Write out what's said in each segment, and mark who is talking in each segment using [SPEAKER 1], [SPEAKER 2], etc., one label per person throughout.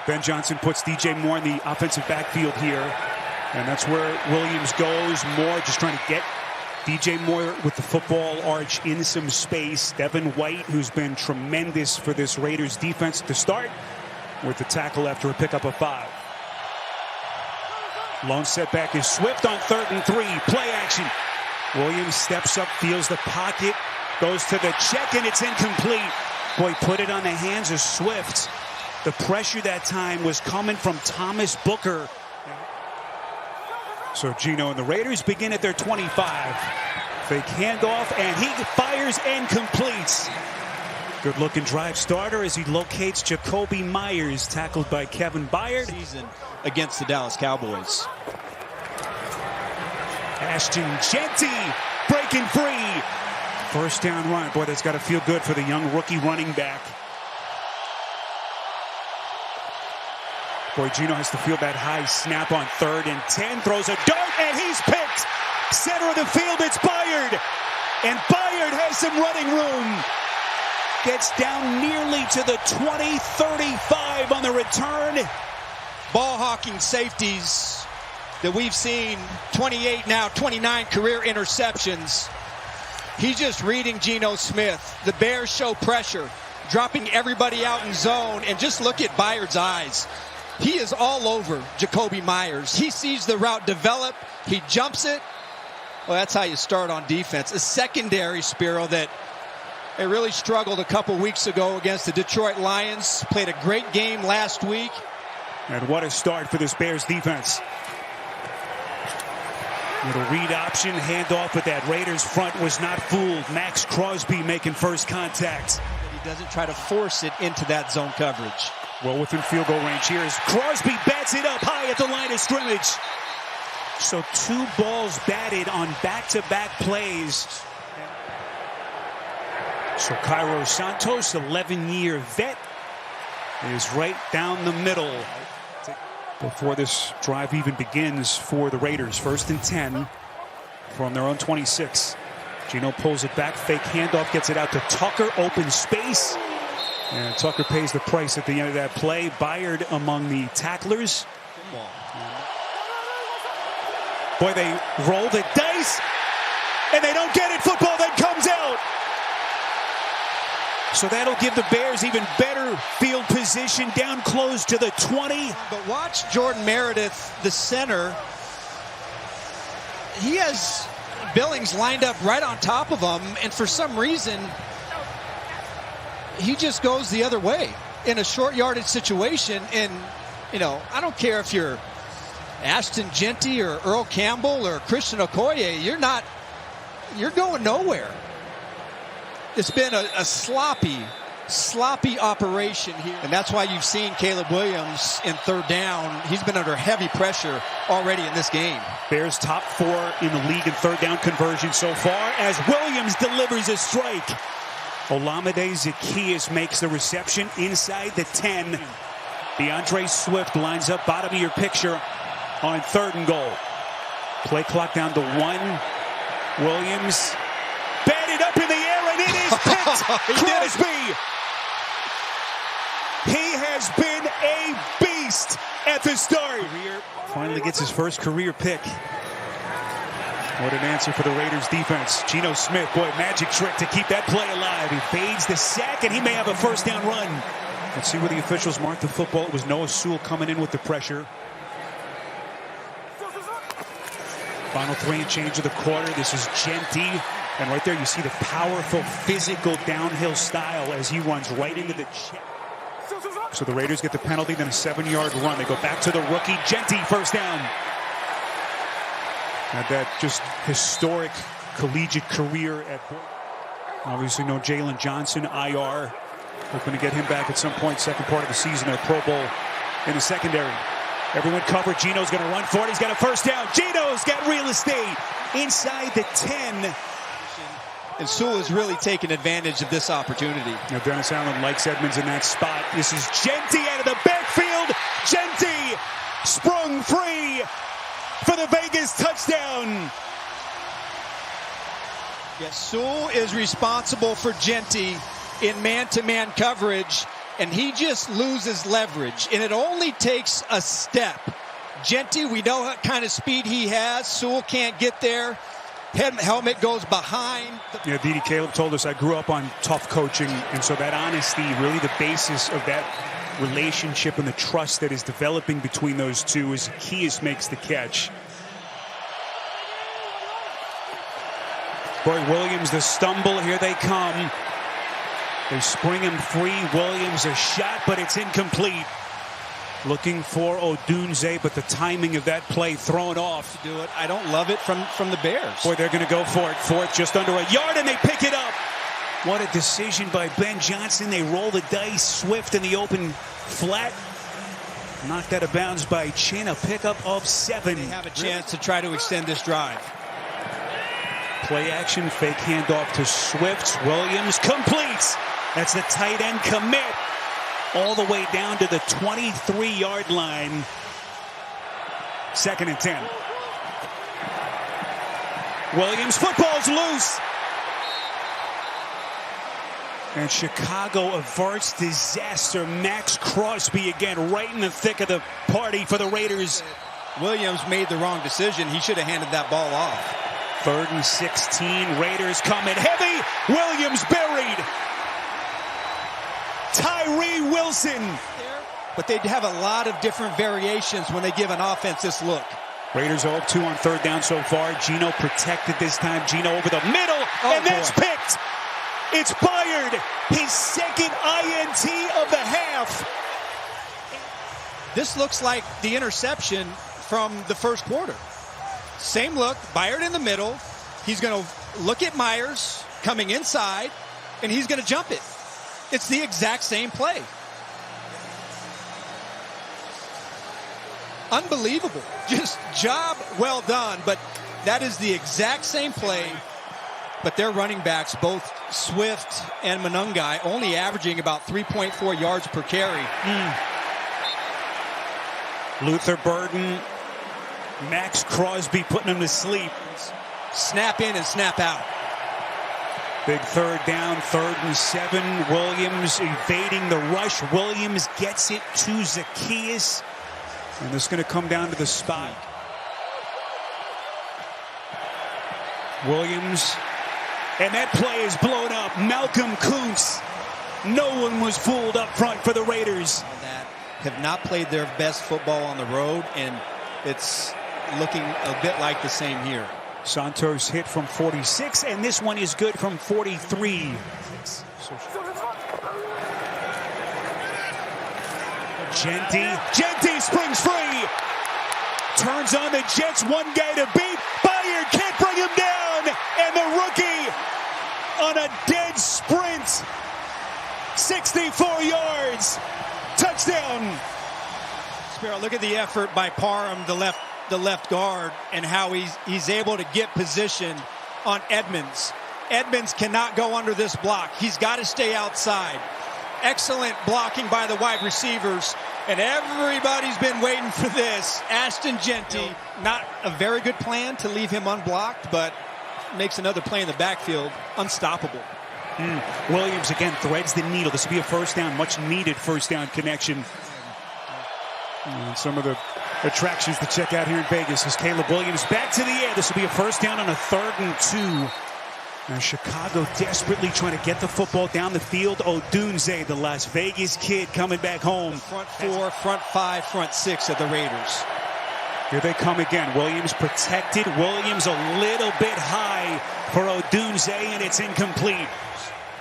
[SPEAKER 1] Ben Johnson puts DJ Moore in the offensive backfield here. And that's where Williams goes. Moore just trying to get DJ Moore with the football arch in some space. Devin White, who's been tremendous for this Raiders defense to start, with the tackle after a pickup of 5. Lone setback is Swift on 3rd and 3. Play action. Williams steps up, feels the pocket, goes to the check, and it's incomplete. Boy, put it on the hands of Swift. The pressure that time was coming from Thomas Booker. So Gino and the Raiders begin at their 25. Fake handoff, and he fires and completes. Good looking drive starter as he locates Jakobi Meyers, tackled by Kevin Byard.
[SPEAKER 2] Season against the Dallas Cowboys.
[SPEAKER 1] Ashton Jeanty breaking free. First down run. Boy, that's got to feel good for the young rookie running back. Boy, Gino has to feel that high snap on 3rd and 10. Throws a dart, and he's picked. Center of the field, it's Byard. And Byard has some running room. Gets down nearly to the 20, 35 on the return.
[SPEAKER 2] Ball hawking safeties that we've seen, 28 now, 29 career interceptions. He's just reading Geno Smith. The Bears show pressure, dropping everybody out in zone, and just look at Byard's eyes. He is all over Jakobi Meyers. He sees the route develop, he jumps it. Well, that's how you start on defense. A secondary, Spiro, that it really struggled a couple weeks ago against the Detroit Lions. Played a great game last week.
[SPEAKER 1] And what a start for this Bears defense. Little read option, handoff, but that Raiders front was not fooled. Max Crosby making first contact.
[SPEAKER 2] He doesn't try to force it into that zone coverage.
[SPEAKER 1] Well within field goal range here as Crosby bats it up high at the line of scrimmage. So 2 balls batted on back-to-back plays. So Cairo Santos, 11-year vet, is right down the middle before this drive even begins for the Raiders. 1st and 10 from their own 26. Gino pulls it back, fake handoff, gets it out to Tucker, open space. And Tucker pays the price at the end of that play. Byard among the tacklers. Boy, they roll the dice, and they don't get it. Football then comes out. So that'll give the Bears even better field position down close to the 20.
[SPEAKER 2] But watch Jordan Meredith, the center. He has Billings lined up right on top of him, and for some reason, he just goes the other way in a short yardage situation. And, you know, I don't care if you're Ashton Jeanty or Earl Campbell or Christian Okoye, you're going nowhere. It's been a sloppy operation here. And that's why you've seen Caleb Williams in 3rd down. He's been under heavy pressure already in this game.
[SPEAKER 1] Bears top 4 in the league in 3rd down conversion so far as Williams delivers a strike. Olamide Zaccheaus makes the reception inside the 10. DeAndre Swift lines up bottom of your picture on 3rd and goal. Play clock down to 1. Williams batted up in the air, and it is picked. Crosby. He has been a beast at the start. Finally gets his first career pick. What an answer for the Raiders defense. Geno Smith, boy, magic trick to keep that play alive. He fades the sack, and he may have a 1st down run. Let's see where the officials marked the football. It was Noah Sewell coming in with the pressure. Final 3 and change of the quarter. This is Jeanty. And right there you see the powerful, physical downhill style as he runs right into the check. So the Raiders get the penalty, then a 7-yard run. They go back to the rookie. Jeanty, 1st down. Had that just historic collegiate career at obviously no Jalen Johnson, IR. Hoping to get him back at some point, second part of the season, their Pro Bowl in the secondary. Everyone covered. Gino's going to run for it. He's got a 1st down. Gino's got real estate inside the 10.
[SPEAKER 2] And Sewell is really taking advantage of this opportunity.
[SPEAKER 1] Now Dennis Allen likes Edmonds in that spot. This is Jeanty out of the backfield. Jeanty sprung free for the Vegas touchdown.
[SPEAKER 2] Yes, Sewell is responsible for Jeanty in man-to-man coverage. and he just loses leverage, and it only takes a step. Jeanty, we know what kind of speed he has. Sewell can't get there. Helmet goes behind.
[SPEAKER 1] Yeah, Didi Caleb told us I grew up on tough coaching, and so that honesty, really the basis of that relationship and the trust that is developing between those two as Zaccheaus makes the catch. Boy, Williams, the stumble, here they come. They spring him free. Williams a shot, but it's incomplete. Looking for Odunze, but the timing of that play thrown off.
[SPEAKER 2] Do it. I don't love it from the Bears.
[SPEAKER 1] Boy, they're going to go for it. Fourth, just under a yard, and they pick it up. What a decision by Ben Johnson. They roll the dice. Swift in the open flat. Knocked out of bounds by Chin. A pickup of 7.
[SPEAKER 2] They have a chance to try to extend this drive.
[SPEAKER 1] Play action, fake handoff to Swift. Williams completes. That's the tight end commit. All the way down to the 23-yard line. 2nd and 10. Williams, football's loose. And Chicago averts disaster. Max Crosby again right in the thick of the party for the Raiders.
[SPEAKER 2] Williams made the wrong decision. He should have handed that ball off.
[SPEAKER 1] 3rd and 16. Raiders coming heavy. Williams buried. Tyree Wilson.
[SPEAKER 2] But they have a lot of different variations when they give an offense this look.
[SPEAKER 1] Raiders 0-2 on 3rd down so far. Geno protected this time. Geno over the middle, and that's picked. It's Byard, his 2nd INT of the half.
[SPEAKER 2] This looks like the interception from the first quarter. Same look, Byard in the middle. He's going to look at Myers coming inside, and he's going to jump it. It's the exact same play. Unbelievable. Just job well done, but that is the exact same play. But their running backs, both Swift and Monangai, only averaging about 3.4 yards per carry.
[SPEAKER 1] Luther Burden, Max Crosby putting him to sleep.
[SPEAKER 2] Snap in and snap out.
[SPEAKER 1] Big 3rd down, 3rd and 7. Williams evading the rush. Williams gets it to Zaccheaus. And this is going to come down to the spot. Williams. And that play is blown up. Malcolm Kuntz. No one was fooled up front for the Raiders.
[SPEAKER 2] That have not played their best football on the road, and it's looking a bit like the same here.
[SPEAKER 1] Santos hit from 46, and this one is good from 43. Jeanty springs free. Turns on the Jets, one guy to beat. Byard can't bring him down. And the rookie on a dead sprint. 64 yards. Touchdown.
[SPEAKER 2] Sparrow, look at the effort by Parham, the left guard, and how he's able to get position on Edmonds. Edmonds cannot go under this block. He's got to stay outside. Excellent blocking by the wide receivers, and everybody's been waiting for this. Ashton Jeanty, not a very good plan to leave him unblocked, but makes another play in the backfield unstoppable.
[SPEAKER 1] Williams again threads the needle. This will be a first down, much needed first down connection. And some of the attractions to check out here in Vegas is Caleb Williams back to the air. This will be a first down on a 3rd and 2. Now Chicago desperately trying to get the football down the field. Odunze, the Las Vegas kid, coming back home.
[SPEAKER 2] Front 4, front 5, front 6 of the Raiders.
[SPEAKER 1] Here they come again. Williams protected. Williams a little bit high for Odunze, and it's incomplete.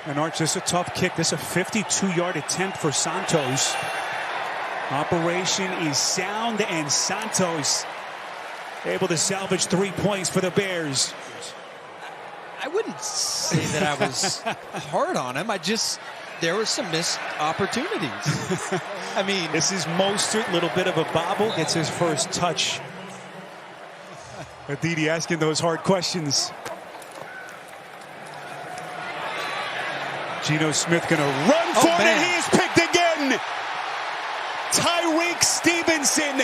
[SPEAKER 1] And Arch, this is a tough kick. This is a 52-yard attempt for Santos. Operation is sound, and Santos able to salvage 3 points for the Bears.
[SPEAKER 2] I wouldn't say that I was hard on him. There were some missed opportunities. I mean,
[SPEAKER 1] this is Mostert, little bit of a bobble, gets his first touch. Didi asking those hard questions. Geno Smith gonna run for it, and he is picked again. Tyreek Stevenson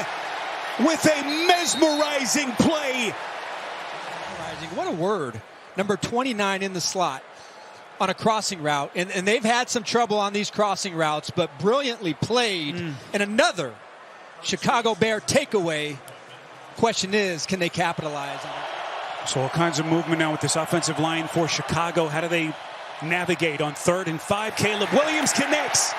[SPEAKER 1] with a mesmerizing play.
[SPEAKER 2] What a word. Number 29 in the slot. on a crossing route, and they've had some trouble on these crossing routes, but brilliantly played. And another Chicago Bear takeaway. Question is, can they capitalize on it?
[SPEAKER 1] So all kinds of movement now with this offensive line for Chicago. How do they navigate on 3rd and 5? Caleb Williams connects.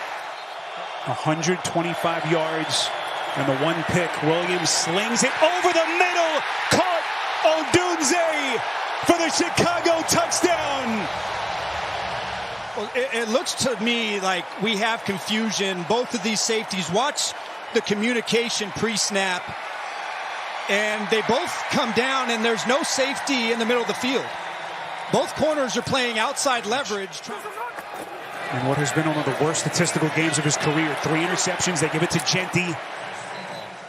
[SPEAKER 1] 125 yards and the 1 pick. Williams slings it over the middle. Caught Odunze for the Chicago touchdown.
[SPEAKER 2] Well, it looks to me like we have confusion. Both of these safeties, watch the communication pre-snap, and they both come down, and there's no safety in the middle of the field. Both corners are playing outside leverage.
[SPEAKER 1] And what has been one of the worst statistical games of his career. 3 interceptions. They give it to Jeanty.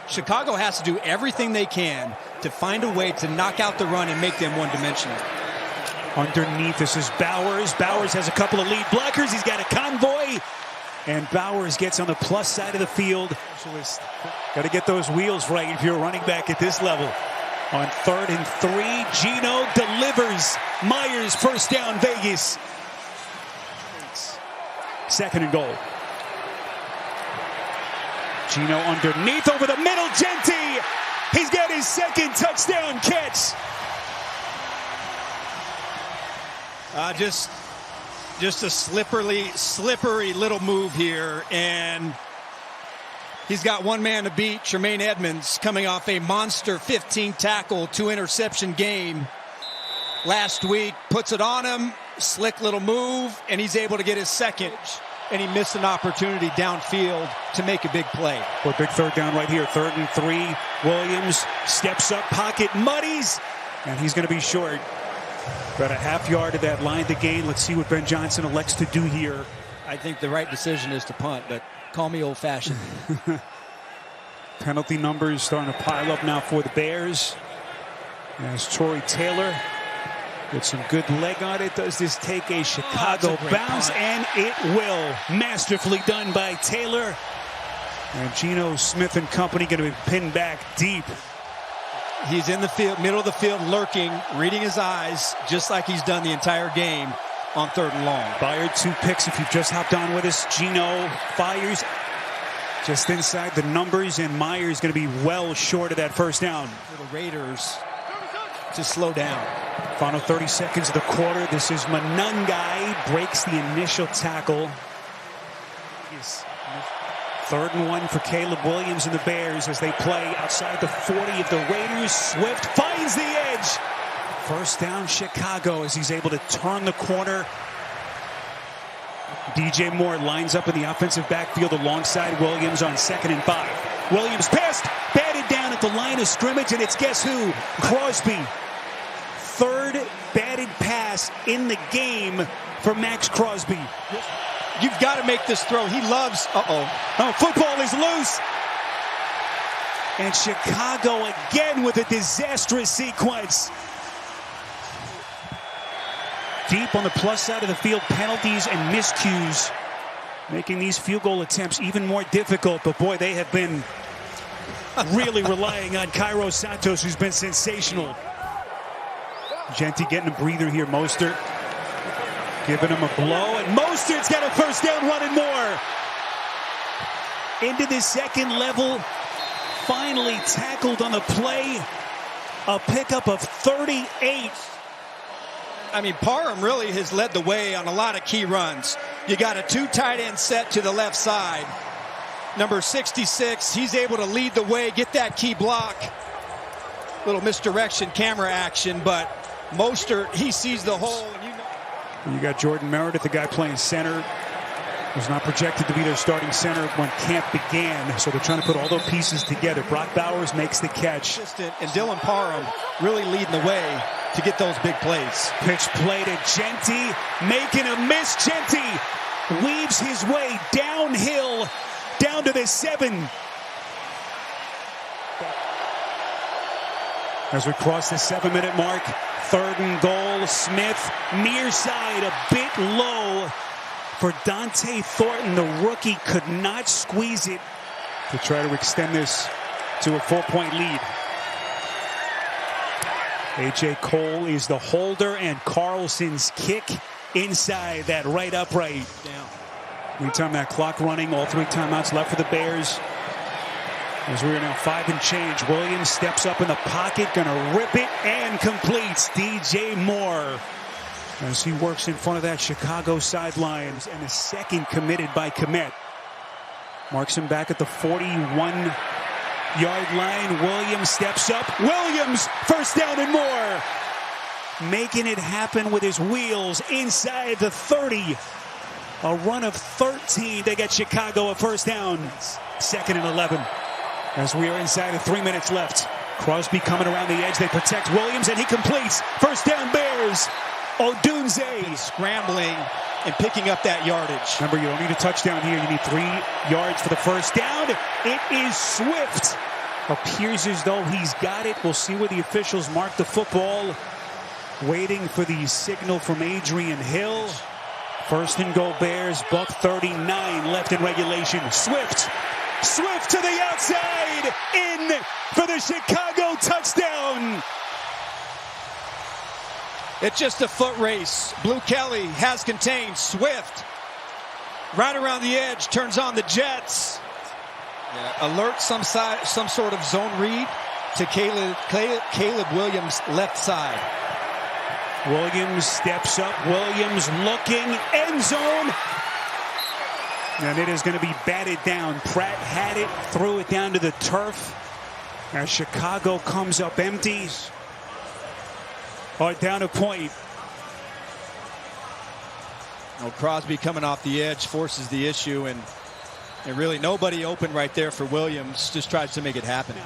[SPEAKER 2] Chicago has to do everything they can to find a way to knock out the run and make them one-dimensional.
[SPEAKER 1] Underneath, this is Bowers. Bowers has a couple of lead blockers. He's got a convoy. And Bowers gets on the plus side of the field. Got to get those wheels right if you're a running back at this level. On 3rd and 3, Geno delivers. Myers, first down, Vegas. 2nd and goal. Geno underneath, over the middle, Jeanty. He's got his 2nd touchdown catch.
[SPEAKER 2] Just a slippery little move here, and he's got one man to beat. Tremaine Edmonds coming off a monster 15 tackle, 2 interception game last week, puts it on him. Slick little move, and he's able to get his 2nd, and he missed an opportunity downfield to make a big play.
[SPEAKER 1] For a big 3rd down right here. 3rd and 3. Williams steps up, pocket muddies, and he's going to be short. About a half yard of that line to gain. Let's see what Ben Johnson elects to do here.
[SPEAKER 2] I think the right decision is to punt, but call me old-fashioned.
[SPEAKER 1] Penalty numbers starting to pile up now for the Bears. As Troy Taylor with some good leg on it. Does this take a Chicago bounce? Punt. And it will. Masterfully done by Taylor. And Geno Smith and company going to be pinned back deep.
[SPEAKER 2] He's in the field, middle of the field, lurking, reading his eyes, just like he's done the entire game on 3rd and long.
[SPEAKER 1] Byard 2 picks if you've just hopped on with us. Geno fires just inside the numbers, and Myers going to be well short of that first down.
[SPEAKER 2] For the Raiders to slow down.
[SPEAKER 1] Final 30 seconds of the quarter. This is Monangai, breaks the initial tackle. 3rd and 1 for Caleb Williams and the Bears as they play outside the 40 of the Raiders. Swift finds the edge. First down Chicago as he's able to turn the corner. DJ Moore lines up in the offensive backfield alongside Williams on 2nd and 5. Williams passed, batted down at the line of scrimmage, and it's guess who? Crosby. 3rd batted pass in the game for Max Crosby.
[SPEAKER 2] You've got to make this throw. He loves,
[SPEAKER 1] Oh, football is loose. And Chicago again with a disastrous sequence. Deep on the plus side of the field, penalties and miscues, making these field goal attempts even more difficult. But boy, they have been really relying on Cairo Santos, who's been sensational. Jeanty getting a breather here. Mostert giving him a blow, and Mostert's got a first down, running more. Into the 2nd level, finally tackled on the play. A pickup of 38.
[SPEAKER 2] I mean, Parham really has led the way on a lot of key runs. You got a 2 tight end set to the left side. Number 66, he's able to lead the way, get that key block. Little misdirection, camera action, but Mostert, he sees the hole.
[SPEAKER 1] And you got Jordan Meredith, the guy playing center, was not projected to be their starting center when camp began. So they're trying to put all those pieces together. Brock Bowers makes the catch.
[SPEAKER 2] And Dylan Parham really leading the way to get those big plays.
[SPEAKER 1] Pitch play to Jeanty, making a miss. Jeanty weaves his way downhill, down to the 7. As we cross the 7-minute mark, 3rd and goal. Smith, near side, a bit low for Dante Thornton. The rookie could not squeeze it to try to extend this to a 4-point lead. A.J. Cole is the holder, and Carlson's kick inside that right upright.
[SPEAKER 2] Down.
[SPEAKER 1] Meantime, that clock running, all 3 timeouts left for the Bears. As we are now 5 and change, Williams steps up in the pocket, gonna rip it and completes. DJ Moore as he works in front of that Chicago sidelines, and a second committed by Kmet. Marks him back at the 41-yard line. Williams steps up. Williams, first down and more. Making it happen with his wheels inside the 30. A run of 13 to get Chicago a first down. 2nd and 11. As we are inside of 3 minutes left. Crosby coming around the edge. They protect Williams, and he completes. First down, Bears. Odunze
[SPEAKER 2] Scrambling and picking up that yardage.
[SPEAKER 1] Remember, you don't need a touchdown here. You need 3 yards for the first down. It is Swift. Appears as though he's got it. We'll see where the officials mark the football. Waiting for the signal from Adrian Hill. First and goal, Bears. Buck 39 left in regulation. Swift to the outside. In for the Chicago touchdown.
[SPEAKER 2] It's just a foot race. Blue Kelly has contained Swift. Right around the edge, turns on the jets. Alert some sort of zone read to Caleb Williams' left side.
[SPEAKER 1] Williams steps up. Williams looking. End zone. And it is going to be batted down. Pratt had it, threw it down to the turf. As Chicago comes up empty. Down a point.
[SPEAKER 2] Well, Crosby coming off the edge forces the issue, and really nobody open right there for Williams. Just tries to make it happen.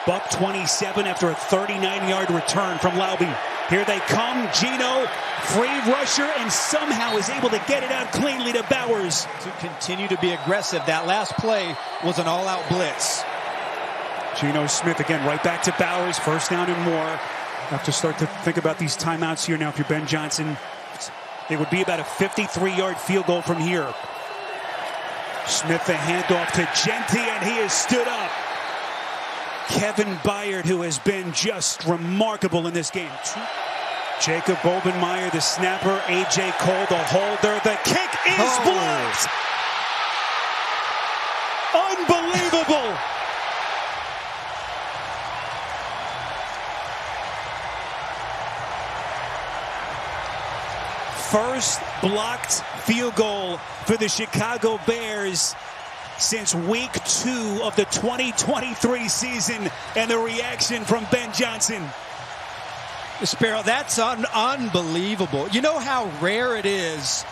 [SPEAKER 1] Buck 27 after a 39-yard return from Laube. Here they come. Gino, free rusher, and somehow is able to get it out cleanly to Bowers.
[SPEAKER 2] To continue to be aggressive. That last play was an all-out blitz.
[SPEAKER 1] Geno Smith again right back to Bowers. First down and more. Have to start to think about these timeouts here now if you're Ben Johnson. It would be about a 53-yard field goal from here. Smith the handoff to Genti, and he has stood up. Kevin Byard, who has been just remarkable in this game. Jacob Bobenmeyer, the snapper. A.J. Cole, the holder. The kick is blocked. Unbelievable. First blocked field goal for the Chicago Bears since week 2 of the 2023 season, and the reaction from Ben Johnson.
[SPEAKER 2] Sparrow, that's unbelievable. You know how rare it is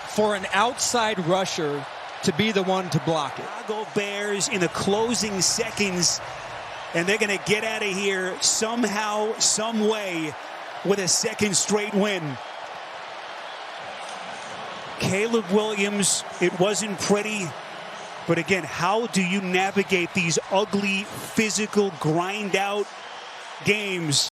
[SPEAKER 2] for an outside rusher to be the one to block it.
[SPEAKER 1] Chicago Bears in the closing seconds, and they're going to get out of here somehow, some way, with a second straight win. Caleb Williams, it wasn't pretty, but again, how do you navigate these ugly, physical, grind-out games